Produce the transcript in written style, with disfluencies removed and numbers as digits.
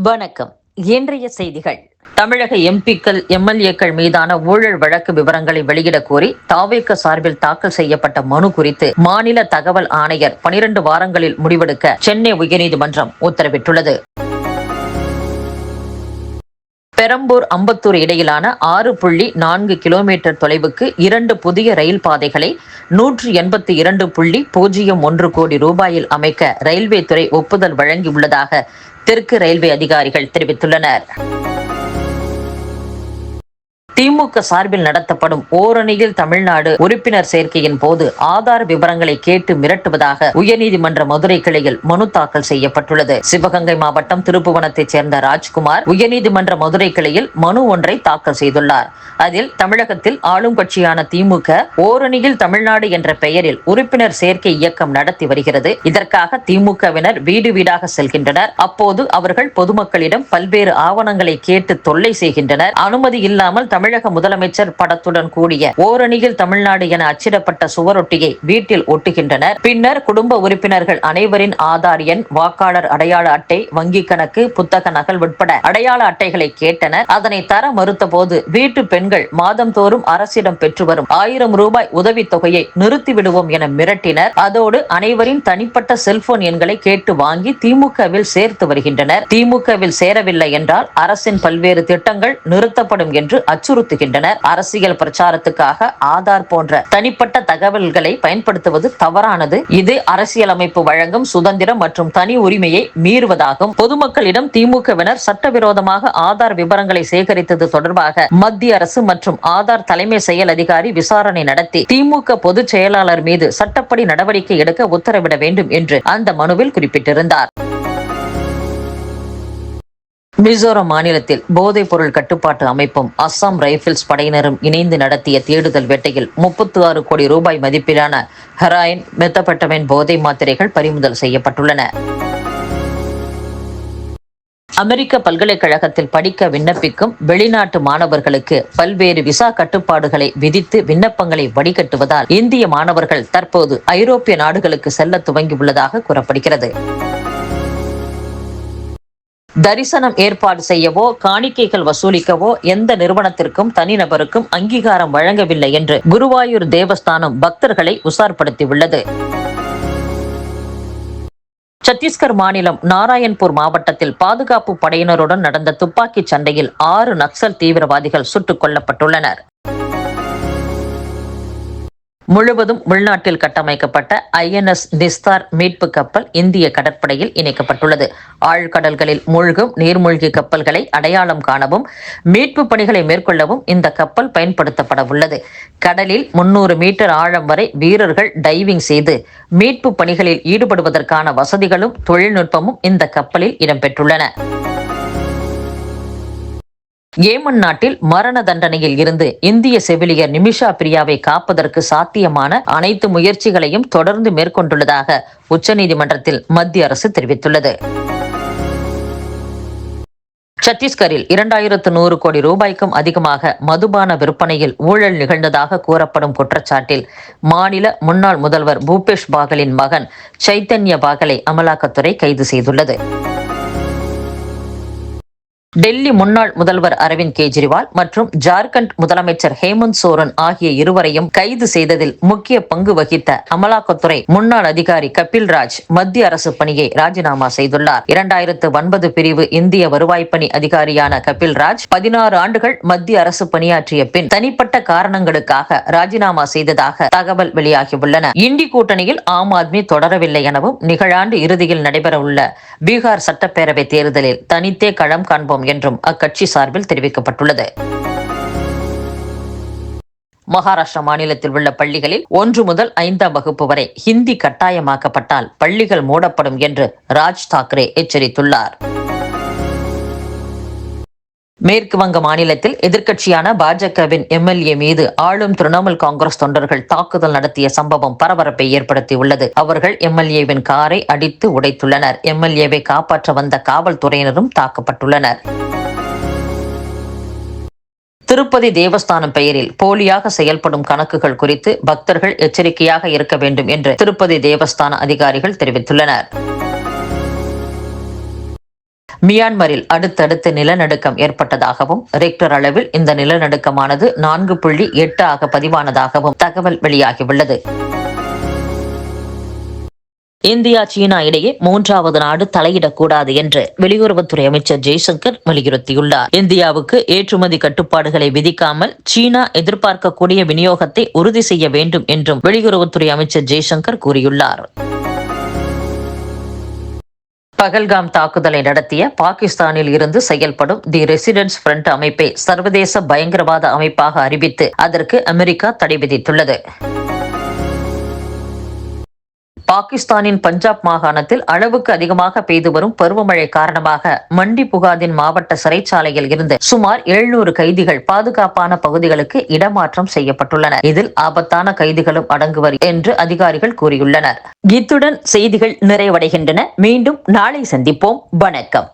வணக்கம். இன்றைய செய்திகள். தமிழக எம்பிக்கள் எம்எல்ஏக்கள் மீதான ஊழல் வழக்கு விவரங்களை வெளியிடக் கோரி தாவேக சார்பில் தாக்கல் செய்யப்பட்ட மனு குறித்து மாநில தகவல் ஆணையர் 12 வாரங்களில் முடிவெடுக்க சென்னை உயர்நீதிமன்றம் உத்தரவிட்டுள்ளது. பெரம்பூர் அம்பத்தூர் இடையிலான 6.4 கிலோமீட்டர் தொலைவுக்கு 2 புதிய ரயில் பாதைகளை 182.01 கோடி ரூபாயில் அமைக்க ரயில்வே துறை ஒப்புதல் வழங்கியுள்ளதாக தெற்கு ரயில்வே அதிகாரிகள் தெரிவித்துள்ளனர். திமுக சார்பில் நடத்தப்படும் ஓரணியில் தமிழ்நாடு உறுப்பினர் சேர்க்கையின் போது ஆதார் விவரங்களை கேட்டு மிரட்டுவதாக உயர்நீதிமன்ற மதுரை கிளையில் மனு தாக்கல் செய்யப்பட்டுள்ளது. சிவகங்கை மாவட்டம் திருப்புவனத்தைச் சேர்ந்த ராஜ்குமார் உயர்நீதிமன்ற மதுரை கிளையில் மனு ஒன்றை தாக்கல் செய்துள்ளார். அதில் தமிழகத்தில் ஆளும் கட்சியான திமுக ஓரணியில் தமிழ்நாடு என்ற பெயரில் உறுப்பினர் சேர்க்கை இயக்கம் நடத்தி வருகிறது. இதற்காக திமுகவினர் வீடு வீடாக செல்கின்றனர். அப்போது அவர்கள் பொதுமக்களிடம் பல்வேறு ஆவணங்களை கேட்டு தொல்லை செய்கின்றனர். அனுமதி இல்லாமல் தமிழக முதலமைச்சர் படத்துடன் கூடிய ஓரணியில் தமிழ்நாடு என அச்சிடப்பட்ட சுவரொட்டியை வீட்டில் ஒட்டுகின்றனர். பின்னர் குடும்ப உறுப்பினர்கள் அனைவரின் ஆதார் எண், வாக்காளர் அடையாள அட்டை, வங்கி கணக்கு, புத்தக நகல் உட்பட அடையாள அட்டைகளை கேட்டனர். அதனை தர மறுத்த போது வீட்டு பெண்கள் மாதந்தோறும் அரசிடம் பெற்று வரும் 1000 ரூபாய் உதவித் தொகையை நிறுத்திவிடுவோம் என மிரட்டினர். அதோடு அனைவரின் தனிப்பட்ட செல்போன் எண்களை கேட்டு வாங்கி திமுகவில் சேர்த்து வருகின்றனர். திமுகவில் சேரவில்லை என்றால் அரசின் பல்வேறு திட்டங்கள் நிறுத்தப்படும் என்று அச்சுறுத்துகின்றனர். அரசியல் பிரச்சாரத்துக்காக ஆதார் போன்ற தனிப்பட்ட தகவல்களை பயன்படுத்துவது தவறானது. இது அரசியலமைப்பு வழங்கும் சுதந்திரம் மற்றும் தனி உரிமையை மீறுவதாகும். பொதுமக்களிடம் திமுகவினர் சட்டவிரோதமாக ஆதார் விவரங்களை சேகரித்தது தொடர்பாக மத்திய அரசு மற்றும் ஆதார் தலைமை செயல் அதிகாரி விசாரணை நடத்தி திமுக பொதுச் செயலாளர் மீது சட்டப்படி நடவடிக்கை எடுக்க உத்தரவிட வேண்டும் என்று அந்த மனுவில் குறிப்பிட்டிருந்தார். மிசோரம் மாநிலத்தில் போதைப் பொருள் கட்டுப்பாட்டு அமைப்பும் அஸ்ஸாம் ரைபிள்ஸ் படையினரும் இணைந்து நடத்திய தேடுதல் வேட்டையில் 36 கோடி ரூபாய் மதிப்பிலான ஹெராயின், மெத்தபெட்டமைன் போதை மாத்திரைகள் பறிமுதல் செய்யப்பட்டுள்ளன. அமெரிக்க பல்கலைக்கழகத்தில் படிக்க விண்ணப்பிக்கும் வெளிநாட்டு மாணவர்களுக்கு பல்வேறு விசா கட்டுப்பாடுகளை விதித்து விண்ணப்பங்களை வடிகட்டுவதால் இந்திய மாணவர்கள் தற்போது ஐரோப்பிய நாடுகளுக்கு செல்ல துவங்கியுள்ளதாக கூறப்படுகிறது. தரிசனம் ஏற்பாடு செய்யவோ காணிக்கைகள் வசூலிக்கவோ எந்த நிறுவனத்திற்கும் தனிநபருக்கும் அங்கீகாரம் வழங்கவில்லை என்று குருவாயூர் தேவஸ்தானம் பக்தர்களை உசார்படுத்தியுள்ளது. சத்தீஸ்கர் மாநிலம் நாராயண்பூர் மாவட்டத்தில் பாதுகாப்பு படையினருடன் நடந்த துப்பாக்கிச் சண்டையில் 6 நக்சல் தீவிரவாதிகள் சுட்டுக் கொல்லப்பட்டுள்ளனர். முழுவதும் உள்நாட்டில் கட்டமைக்கப்பட்ட INS நிஸ்தார் மீட்பு கப்பல் இந்திய கடற்படையில் இணைக்கப்பட்டுள்ளது. ஆழ்கடல்களில் மூழ்கும் நீர்மூழ்கி கப்பல்களை அடையாளம் காணவும் மீட்பு பணிகளை மேற்கொள்ளவும் இந்த கப்பல் பயன்படுத்தப்பட உள்ளது. கடலில் 300 மீட்டர் ஆழம் வரை வீரர்கள் டைவிங் செய்து மீட்பு பணிகளில் ஈடுபடுவதற்கான வசதிகளும் தொழில்நுட்பமும் இந்த கப்பலில் இடம்பெற்றுள்ளன. ஏமன் நாட்டில் மரண தண்டனையில் இருந்து இந்திய செவிலியர் நிமிஷா பிரியாவை காப்பதற்கு சாத்தியமான அனைத்து முயற்சிகளையும் தொடர்ந்து மேற்கொண்டுள்ளதாக உச்சநீதிமன்றத்தில் மத்திய அரசு தெரிவித்துள்ளது. சத்தீஸ்கரில் 2100 கோடி ரூபாய்க்கும் அதிகமாக மதுபான விற்பனையில் ஊழல் நிகழ்ந்ததாக கூறப்படும் குற்றச்சாட்டில் மாநில முன்னாள் முதல்வர் பூபேஷ் பாகலின் மகன் சைத்தன்ய பாகலை அமலாக்கத்துறை கைது செய்துள்ளது. டெல்லி முன்னாள் முதல்வர் அரவிந்த் கெஜ்ரிவால் மற்றும் ஜார்க்கண்ட் முதலமைச்சர் ஹேமந்த் சோரன் ஆகிய இருவரையும் கைது செய்ததில் முக்கிய பங்கு வகித்த அமலாக்கத்துறை முன்னாள் அதிகாரி கபில் ராஜ் மத்திய அரசு பணியை ராஜினாமா செய்துள்ளார். 2009 பிரிவு இந்திய வருவாய்ப்பணி அதிகாரியான கபில் ராஜ் 16 ஆண்டுகள் மத்திய அரசு பணியாற்றிய பின் தனிப்பட்ட காரணங்களுக்காக ராஜினாமா செய்ததாக தகவல் வெளியாகியுள்ளன. இண்டி கூட்டணியில் ஆம் ஆத்மி தொடரவில்லை எனவும் நிகழாண்டு இறுதியில் நடைபெறவுள்ள பீகார் சட்டப்பேரவை தேர்தலில் தனித்தே களம் காண்போம் என்றும் அக்கட்சி சார்பில் தெரிவிக்கப்பட்டுள்ளது. மகாராஷ்டிரா மாநிலத்தில் உள்ள பள்ளிகளில் 1 முதல் 5ஆம் வகுப்பு வரை ஹிந்தி கட்டாயமாக்கப்பட்டால் பள்ளிகள் மூடப்படும் என்று ராஜ் தாக்கரே எச்சரித்துள்ளார். மேற்கு வங்க மாநிலத்தில் எதிர்க்கட்சியான பாஜகவின் MLA மீது ஆளும் திரிணாமுல் காங்கிரஸ் தொண்டர்கள் தாக்குதல் நடத்திய சம்பவம் பரபரப்பை ஏற்படுத்தியுள்ளது. அவர்கள் MLAவின் காரை அடித்து உடைத்துள்ளனர். MLAவை காப்பாற்ற வந்த காவல்துறையினரும் தாக்கப்பட்டுள்ளனர். திருப்பதி தேவஸ்தானம் பெயரில் போலியாக செயல்படும் கணக்குகள் குறித்து பக்தர்கள் எச்சரிக்கையாக இருக்க வேண்டும் என்று திருப்பதி தேவஸ்தான அதிகாரிகள் தெரிவித்துள்ளனர். மியான்மரில் அடுத்தடுத்து நிலநடுக்கம் ஏற்பட்டதாகவும் ரெக்டர் அளவில் இந்த நிலநடுக்கமானது 4.8 ஆக பதிவானதாகவும் தகவல் வெளியாகியுள்ளது. இந்தியா சீனா இடையே மூன்றாவது நாடு தலையிடக்கூடாது என்று வெளியுறவுத்துறை அமைச்சர் ஜெய்சங்கர் வலியுறுத்தியுள்ளார். இந்தியாவுக்கு ஏற்றுமதி கட்டுப்பாடுகளை விதிக்காமல் சீனா எதிர்பார்க்கக்கூடிய விநியோகத்தை உறுதி செய்ய வேண்டும் என்றும் வெளியுறவுத்துறை அமைச்சர் ஜெய்சங்கர் கூறியுள்ளார். பகல்காம் தாக்குதலை நடத்திய பாகிஸ்தானில் இருந்து செயல்படும் தி ரெசிடென்ட்ஸ் ஃப்ரண்ட் அமைப்பை சர்வதேச பயங்கரவாத அமைப்பாக அறிவித்து அதற்கு அமெரிக்கா தடை விதித்துள்ளது. பாகிஸ்தானின் பஞ்சாப் மாகாணத்தில் அளவுக்கு அதிகமாக பெய்து வரும் பருவமழை காரணமாக மண்டி புகாதின் மாவட்ட சிறைச்சாலையில் இருந்து சுமார் 700 கைதிகள் பாதுகாப்பான பகுதிகளுக்கு இடமாற்றம் செய்யப்பட்டுள்ளனர். இதில் ஆபத்தான கைதிகளும் அடங்குவர் என்று அதிகாரிகள் கூறியுள்ளனர். இத்துடன் செய்திகள் நிறைவடைகின்றன. மீண்டும் நாளை சந்திப்போம். வணக்கம்.